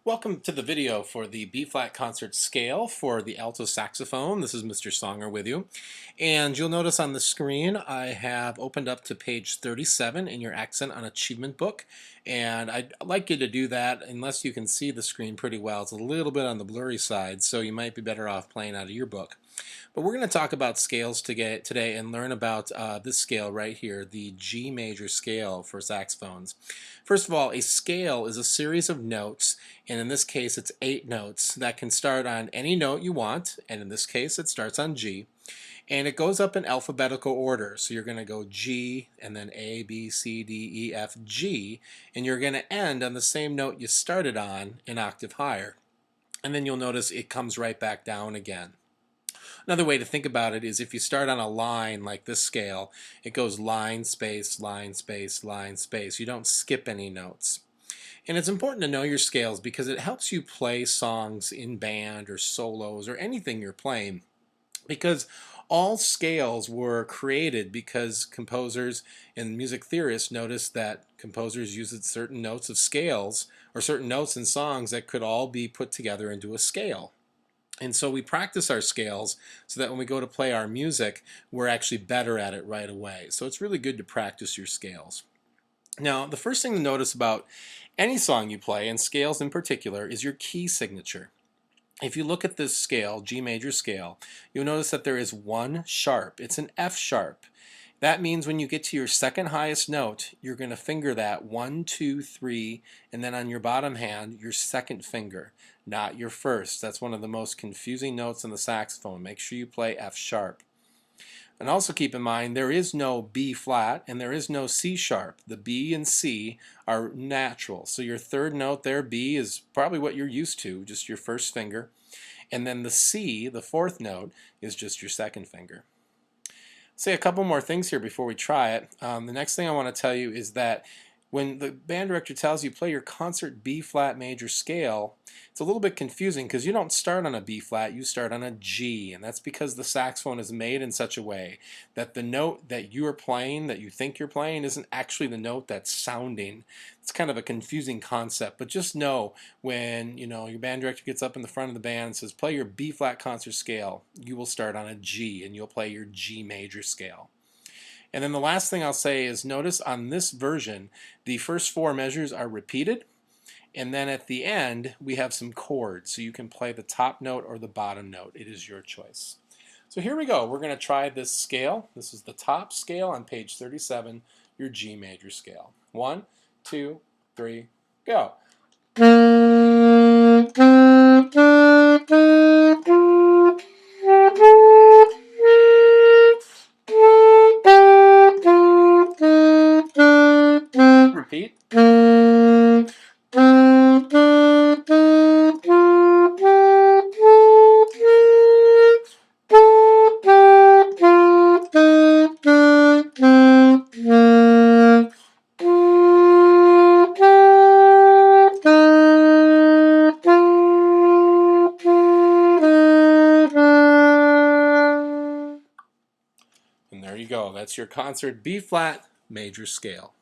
Welcome to the video for the B-flat concert scale for the alto saxophone. This is Mr. Songer with you. And you'll notice on the screen I have opened up to page 37 in your Accent on Achievement book. And I'd like you to do that unless you can see the screen pretty well. It's a little bit on the blurry side, so you might be better off playing out of your book. But we're going to talk about scales today and learn about this scale right here, the G major scale for saxophones. First of all, a scale is a series of notes, and in this case it's 8 notes that can start on any note you want, and in this case it starts on G. And it goes up in alphabetical order, so you're going to go G, and then A, B, C, D, E, F, G, and you're going to end on the same note you started on, an octave higher. And then you'll notice it comes right back down again. Another way to think about it is if you start on a line like this scale, it goes line, space, line, space, line, space. You don't skip any notes. And it's important to know your scales because it helps you play songs in band or solos or anything you're playing. Because all scales were created because composers and music theorists noticed that composers used certain notes of scales or certain notes in songs that could all be put together into a scale. And so we practice our scales so that when we go to play our music, we're actually better at it right away. So it's really good to practice your scales. Now, the first thing to notice about any song you play, and scales in particular, is your key signature. If you look at this scale, G major scale, you'll notice that there is one sharp. It's an F sharp. That means when you get to your second highest note, you're going to finger that 1, 2, 3, and then on your bottom hand, your second finger, not your first. That's one of the most confusing notes in the saxophone. Make sure you play F sharp. And also keep in mind, there is no B flat and there is no C sharp. The B and C are natural. So your third note there, B, is probably what you're used to, just your first finger. And then the C, the fourth note, is just your second finger. Say a couple more things here before we try it. The next thing I want to tell you is that when the band director tells you play your concert B flat major scale, it's a little bit confusing because you don't start on a B flat, you start on a G, and that's because the saxophone is made in such a way that the note that you are playing, that you think you're playing, isn't actually the note that's sounding. It's kind of a confusing concept, but just know when your band director gets up in the front of the band and says play your B flat concert scale, you will start on a G and you'll play your G major scale. And then the last thing I'll say is notice on this version the first 4 measures are repeated, and then at the end we have some chords, so you can play the top note or the bottom note. It is your choice. So here we go. We're going to try this scale. This is the top scale on page 37, your G major scale. 1, 2, 3, go. Repeat. And there you go. That's your concert B flat major scale.